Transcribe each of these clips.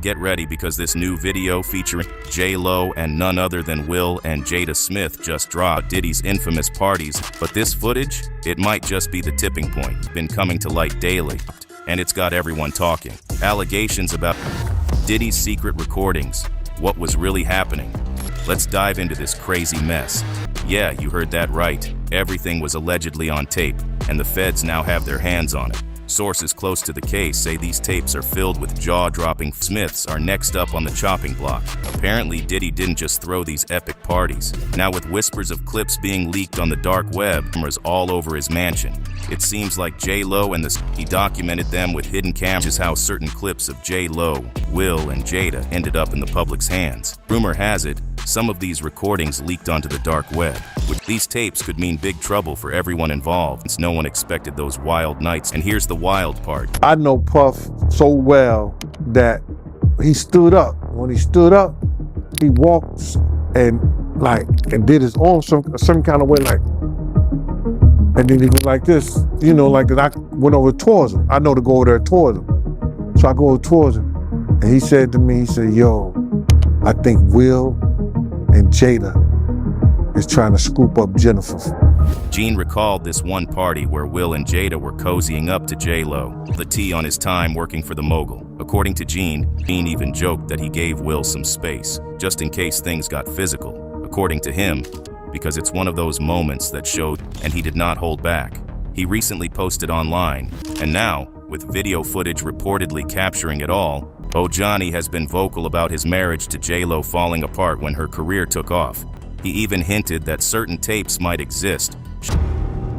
Get ready because this new video featuring J-Lo and none other than Will and Jada Smith just dropped Diddy's infamous parties. But this footage, it might just be the tipping point. Been coming to light daily, and it's got everyone talking. Allegations about Diddy's secret recordings. What was really happening? Let's dive into this crazy mess. Yeah, you heard that right. Everything was allegedly on tape, and the feds now have their hands on it. Sources close to the case say these tapes are filled with jaw-dropping. Smiths are next up on the chopping block. Apparently, Diddy didn't just throw these epic parties. Now with whispers of clips being leaked on the dark web, cameras all over his mansion. It seems like J-Lo and he documented them with hidden cameras. How certain clips of J-Lo, Will, and Jada ended up in the public's hands. Rumor has it, some of these recordings leaked onto the dark web. With these tapes could mean big trouble for everyone involved, since no one expected those wild nights. And here's the wild part. I know Puff so well that he stood up. When he stood up, he walked and did his arm some kind of way, and then he went like this, that. I went over towards him. I know to go over there towards him. So I go over towards him, and he said to me, he said, yo, I think Will and Jada is trying to scoop up Jennifer. Gene recalled this one party where Will and Jada were cozying up to J-Lo, the tea on his time working for the mogul. According to Gene even joked that he gave Will some space, just in case things got physical. According to him, because it's one of those moments that showed, and he did not hold back. He recently posted online, and now, with video footage reportedly capturing it all, Johnny has been vocal about his marriage to J-Lo falling apart when her career took off. He even hinted that certain tapes might exist.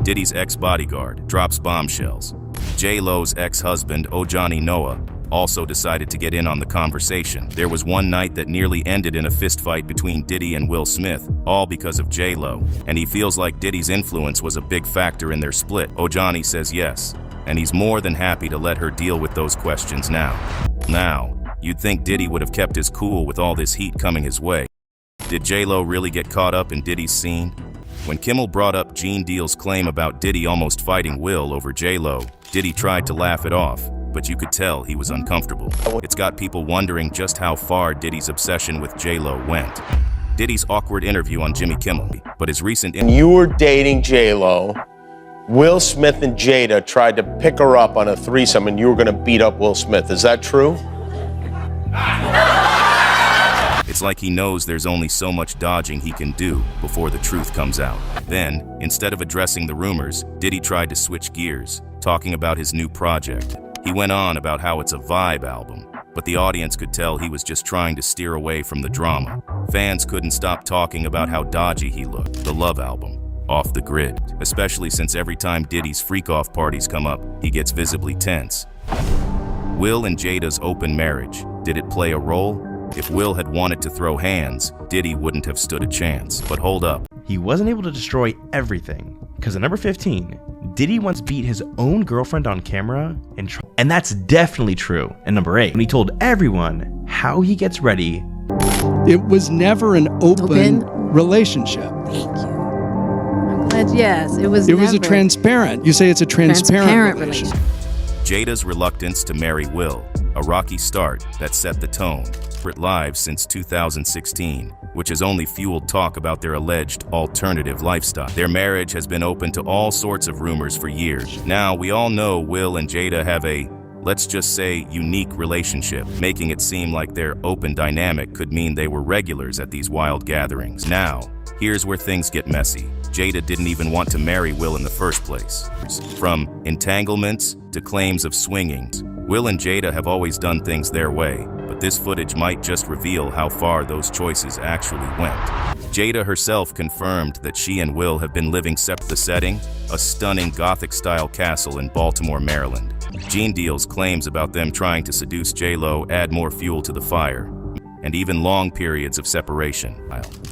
Diddy's ex-bodyguard drops bombshells. J-Lo's ex-husband, Johnny Noah, also decided to get in on the conversation. There was one night that nearly ended in a fistfight between Diddy and Will Smith, all because of J-Lo, and he feels like Diddy's influence was a big factor in their split. Johnny says yes, and he's more than happy to let her deal with those questions now. Now, you'd think Diddy would have kept his cool with all this heat coming his way. Did J-Lo really get caught up in Diddy's scene? When Kimmel brought up Gene Deal's claim about Diddy almost fighting Will over J-Lo, Diddy tried to laugh it off, but you could tell he was uncomfortable. It's got people wondering just how far Diddy's obsession with J-Lo went. Diddy's awkward interview on Jimmy Kimmel, but his recent You were dating J-Lo. Will Smith and Jada tried to pick her up on a threesome and you were going to beat up Will Smith. Is that true? It's like he knows there's only so much dodging he can do before the truth comes out. Then, instead of addressing the rumors, Diddy tried to switch gears, talking about his new project. He went on about how it's a vibe album, but the audience could tell he was just trying to steer away from the drama. Fans couldn't stop talking about how dodgy he looked. The Love album, off the grid, especially since every time Diddy's freak-off parties come up, he gets visibly tense. Will and Jada's open marriage, did it play a role? If Will had wanted to throw hands, Diddy wouldn't have stood a chance. But hold up. He wasn't able to destroy everything, because at number 15, Diddy once beat his own girlfriend on camera, and that's definitely true. And number 8, when he told everyone how he gets ready. It was never an open relationship. Thank you. I'm glad, yes, it was a transparent. You say it's a transparent relationship. Jada's reluctance to marry Will, a rocky start that set the tone. Live since 2016, which has only fueled talk about their alleged alternative lifestyle. Their marriage has been open to all sorts of rumors for years. Now, we all know Will and Jada have a, let's just say, unique relationship, making it seem like their open dynamic could mean they were regulars at these wild gatherings. Now, here's where things get messy. Jada didn't even want to marry Will in the first place. From entanglements to claims of swinging, Will and Jada have always done things their way, but this footage might just reveal how far those choices actually went. Jada herself confirmed that she and Will have been living separate. The setting, a stunning Gothic-style castle in Baltimore, Maryland. Gene Deal's claims about them trying to seduce J-Lo add more fuel to the fire, and even long periods of separation.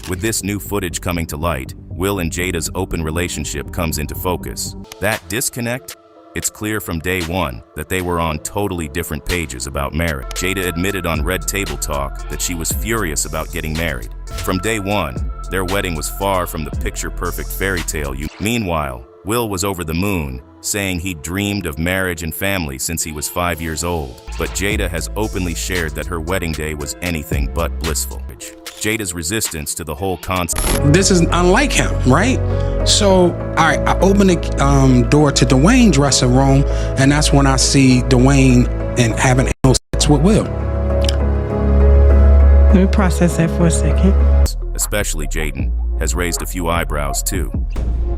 With this new footage coming to light, Will and Jada's open relationship comes into focus. That disconnect? It's clear from day one that they were on totally different pages about marriage. Jada admitted on Red Table Talk that she was furious about getting married. From day one, their wedding was far from the picture-perfect fairy tale. Meanwhile, Will was over the moon, saying he dreamed of marriage and family since he was 5 years old. But Jada has openly shared that her wedding day was anything but blissful. Jada's resistance to the whole concept. This is unlike him, right? So, all right, I open the door to Dwayne's dressing room, and that's when I see Dwayne and having anal sex with Will. Let me process that for a second. Especially Jaden has raised a few eyebrows too.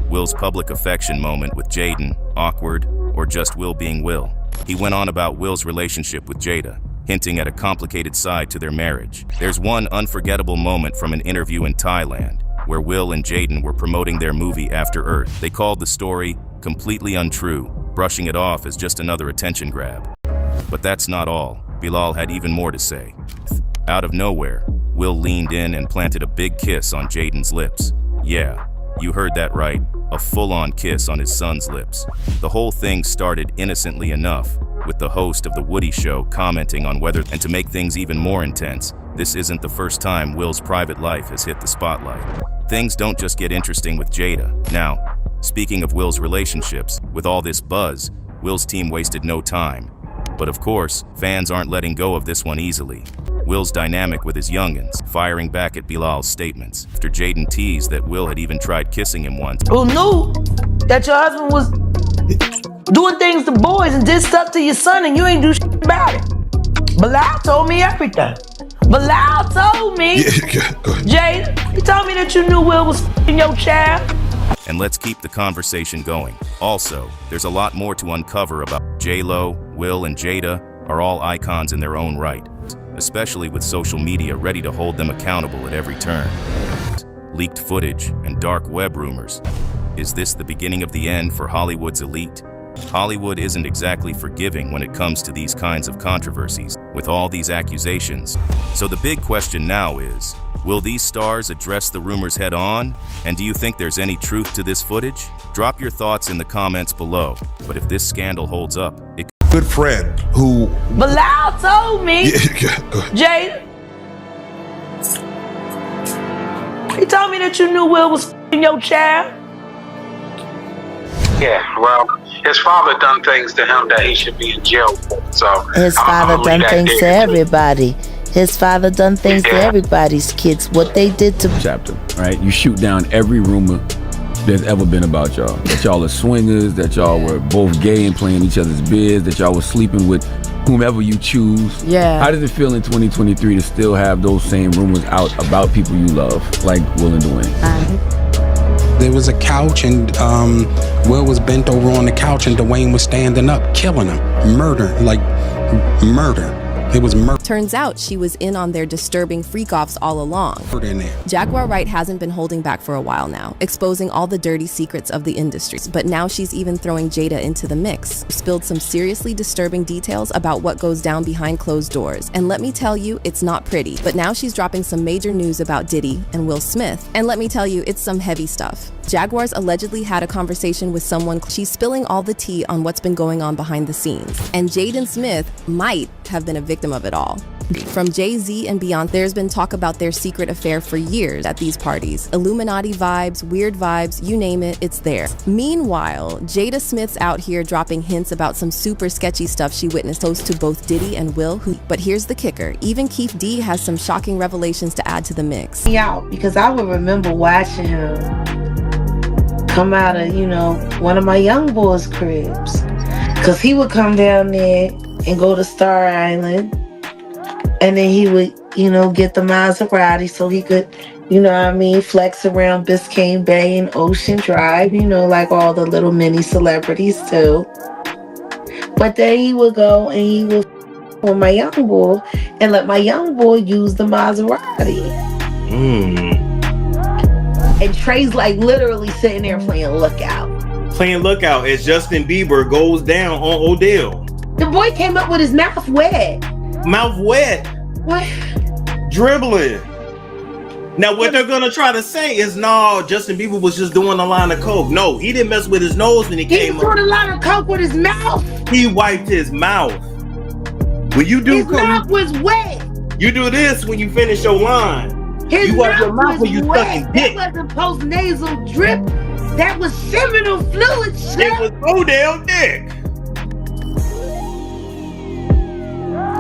Will's public affection moment with Jaden, awkward, or just Will being Will. He went on about Will's relationship with Jada, hinting at a complicated side to their marriage. There's one unforgettable moment from an interview in Thailand, where Will and Jaden were promoting their movie After Earth. They called the story completely untrue, brushing it off as just another attention grab. But that's not all. Bilal had even more to say. Out of nowhere, Will leaned in and planted a big kiss on Jaden's lips. Yeah, you heard that right, a full-on kiss on his son's lips. The whole thing started innocently enough, with the host of The Woody Show commenting on whether, and to make things even more intense, this isn't the first time Will's private life has hit the spotlight. Things don't just get interesting with Jada. Now, speaking of Will's relationships, with all this buzz, Will's team wasted no time. But of course, fans aren't letting go of this one easily. Will's dynamic with his youngins, firing back at Bilal's statements, after Jaden teased that Will had even tried kissing him once. Who knew that your husband was doing things to boys and did stuff to your son and you ain't do shit about it? Bilal told me everything. Bilal told me, Jada, he told me that you knew Will was f***ing your child. And let's keep the conversation going. Also, there's a lot more to uncover about J-Lo, Will, and Jada are all icons in their own right, especially with social media ready to hold them accountable at every turn. Leaked footage and dark web rumors. Is this the beginning of the end for Hollywood's elite? Hollywood isn't exactly forgiving when it comes to these kinds of controversies, with all these accusations. So the big question now is, will these stars address the rumors head on? And do you think there's any truth to this footage? Drop your thoughts in the comments below. But if this scandal holds up, it good friend who Bilal told me, Jada, he told me that you knew Will was f***ing your child. Yeah, well, his father done things to him that he should be in jail for. So his father done things to everybody. His father done things to everybody's kids. What they did to chapter, right? You shoot down every rumor there's ever been about y'all. That y'all are swingers, that y'all were both gay and playing each other's biz, that y'all were sleeping with whomever you choose. Yeah. How does it feel in 2023 to still have those same rumors out about people you love, like Will and Dwayne? There was a couch and Will was bent over on the couch and Dwayne was standing up, killing him. Murder. It was murder. Turns out she was in on their disturbing freak-offs all along. Jaguar Wright hasn't been holding back for a while now, exposing all the dirty secrets of the industry. But now she's even throwing Jada into the mix. Spilled some seriously disturbing details about what goes down behind closed doors. And let me tell you, it's not pretty. But now she's dropping some major news about Diddy and Will Smith. And let me tell you, it's some heavy stuff. Jaguar's allegedly had a conversation with someone. She's spilling all the tea on what's been going on behind the scenes. And Jaden Smith might have been a victim of it all. From Jay-Z and beyond, there's been talk about their secret affair for years at these parties. Illuminati vibes, weird vibes, you name it, it's there. Meanwhile, Jada Smith's out here dropping hints about some super sketchy stuff she witnessed close to both Diddy and Will. But here's the kicker, even Keith D has some shocking revelations to add to the mix. Yeah, because I would remember watching him come out of, one of my young boys' cribs. Because he would come down there and go to Star Island. And then he would, get the Maserati so he could, flex around Biscayne Bay and Ocean Drive, like all the little mini celebrities too. But then he would go and he would with my young boy and let my young boy use the Maserati. And Trey's like literally sitting there playing Lookout. Playing Lookout as Justin Bieber goes down on Odell. The boy came up with his mouth wet. Mouth wet. What? Dribbling. Now what they're gonna try to say is, no, Justin Bieber was just doing a line of coke. No, he didn't mess with his nose when he came up. He doing a line of coke with his mouth. He wiped his mouth. When you do his coke, mouth was wet. You do this when you finish your line. His you wipe your mouth when you wet. sucking dick. That wasn't post-nasal drip. That was seminal fluid, sir. It was Odell Dick.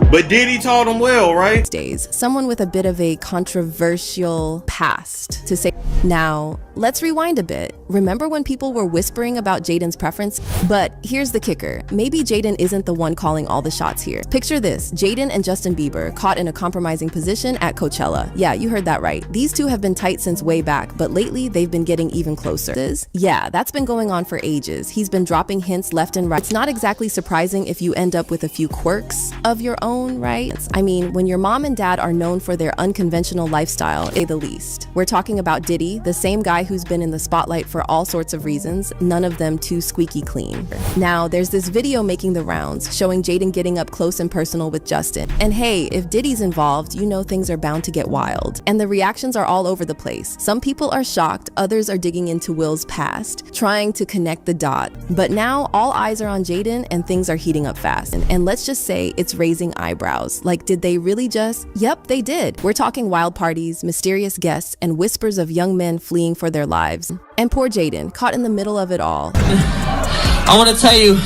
But Diddy taught him well, right? Days, someone with a bit of a controversial past to say. Now, let's rewind a bit. Remember when people were whispering about Jaden's preference? But here's the kicker. Maybe Jaden isn't the one calling all the shots here. Picture this, Jaden and Justin Bieber caught in a compromising position at Coachella. Yeah, you heard that right. These two have been tight since way back, but lately they've been getting even closer. Yeah, that's been going on for ages. He's been dropping hints left and right. It's not exactly surprising if you end up with a few quirks of your own, right? I mean, when your mom and dad are known for their unconventional lifestyle, say the least. We're talking about Diddy, the same guy who's been in the spotlight for all sorts of reasons, none of them too squeaky clean. Now, there's this video making the rounds, showing Jaden getting up close and personal with Justin. And hey, if Diddy's involved, you know things are bound to get wild. And the reactions are all over the place. Some people are shocked, others are digging into Will's past, trying to connect the dot. But now, all eyes are on Jaden and things are heating up fast. And let's just say it's raising eyebrows. Like, did they really just? Yep, they did. We're talking wild parties, mysterious guests, and whispers of young men fleeing for their lives. And poor Jaden, caught in the middle of it all. I want to tell you,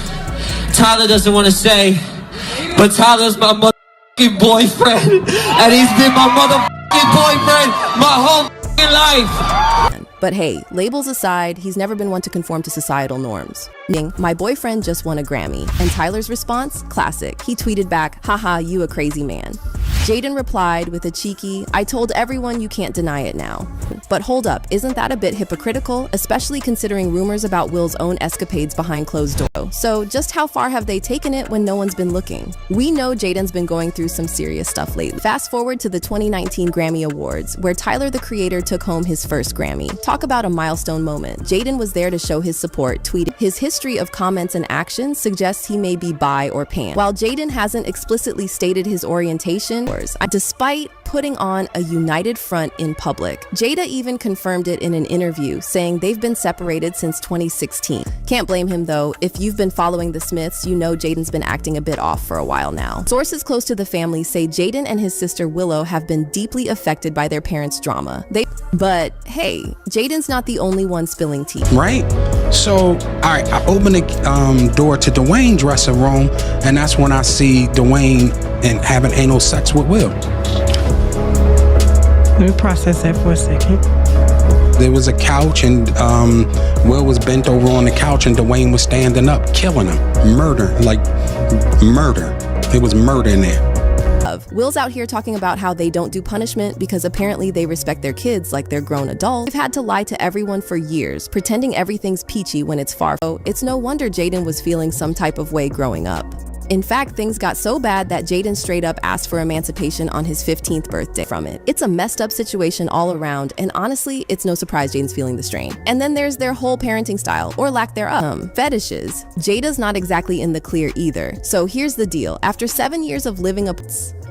Tyler doesn't want to say, but Tyler's my motherfucking boyfriend, and he's been my motherfucking boyfriend my whole life. But hey, labels aside, he's never been one to conform to societal norms. My boyfriend just won a Grammy. And Tyler's response? Classic. He tweeted back, haha, you a crazy man. Jaden replied with a cheeky, I told everyone you can't deny it now. But hold up, isn't that a bit hypocritical, especially considering rumors about Will's own escapades behind closed doors? So just how far have they taken it when no one's been looking? We know Jaden's been going through some serious stuff lately. Fast forward to the 2019 Grammy Awards, where Tyler the Creator took home his first Grammy. Talk about a milestone moment. Jaden was there to show his support, tweeting, his history of comments and actions suggests he may be bi or pan. While Jaden hasn't explicitly stated his orientation, despite putting on a united front in public. Jada even confirmed it in an interview, saying they've been separated since 2016. Can't blame him though. If you've been following the Smiths, you know Jaden's been acting a bit off for a while now. Sources close to the family say Jaden and his sister Willow have been deeply affected by their parents' drama. But hey, Jaden's not the only one spilling tea. Right? So, all right, I open the door to Dwayne's dressing room, and that's when I see Dwayne and having anal sex with Will. Let me process that for a second. There was a couch, and Will was bent over on the couch, and Dwayne was standing up, killing him. Murder, like murder. There was murder in there. Will's out here talking about how they don't do punishment because apparently they respect their kids like they're grown adults. They've had to lie to everyone for years, pretending everything's peachy when it's far. So it's no wonder Jaden was feeling some type of way growing up. In fact, things got so bad that Jaden straight up asked for emancipation on his 15th birthday from it. It's a messed up situation all around, and honestly, it's no surprise Jaden's feeling the strain. And then there's their whole parenting style, or lack thereof. Fetishes. Jada's not exactly in the clear either. So here's the deal. After 7 years of living up,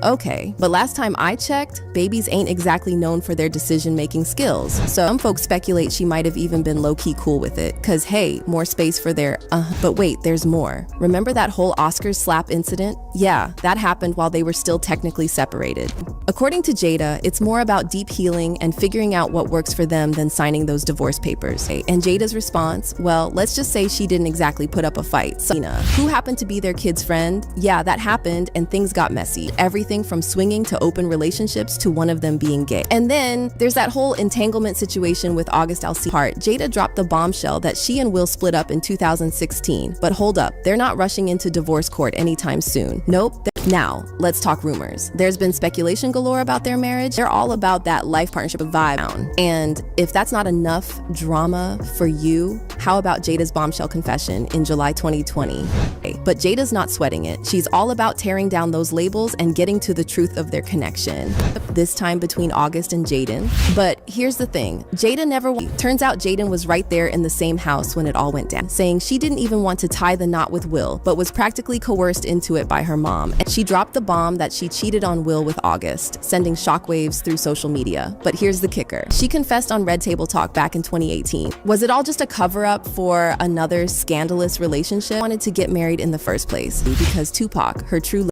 okay, but last time I checked, babies ain't exactly known for their decision-making skills. So some folks speculate she might have even been low-key cool with it, cause hey, more space for their But wait, there's more. Remember that whole Oscars slap incident? Yeah, that happened while they were still technically separated. According to Jada, it's more about deep healing and figuring out what works for them than signing those divorce papers. And Jada's response? Well, let's just say she didn't exactly put up a fight. Alsina, who happened to be their kid's friend? Yeah, that happened and things got messy. Everything from swinging to open relationships to one of them being gay. And then there's that whole entanglement situation with Alsina. Jada dropped the bombshell that she and Will split up in 2016. But hold up, they're not rushing into divorce court anytime soon. Nope. Now, let's talk rumors. There's been speculation galore about their marriage. They're all about that life partnership vibe. And if that's not enough drama for you, how about Jada's bombshell confession in July 2020? But Jada's not sweating it. She's all about tearing down those labels and getting to the truth of their connection. This time between August and Jaden. But here's the thing. Jada never Turns out Jaden was right there in the same house when it all went down, saying she didn't even want to tie the knot with Will, but was practically coerced into it by her mom. And she dropped the bomb that she cheated on Will with August, sending shockwaves through social media. But here's the kicker. She confessed on Red Table Talk back in 2018. Was it all just a cover-up for another scandalous relationship? Wanted to get married in the first place because Tupac, her true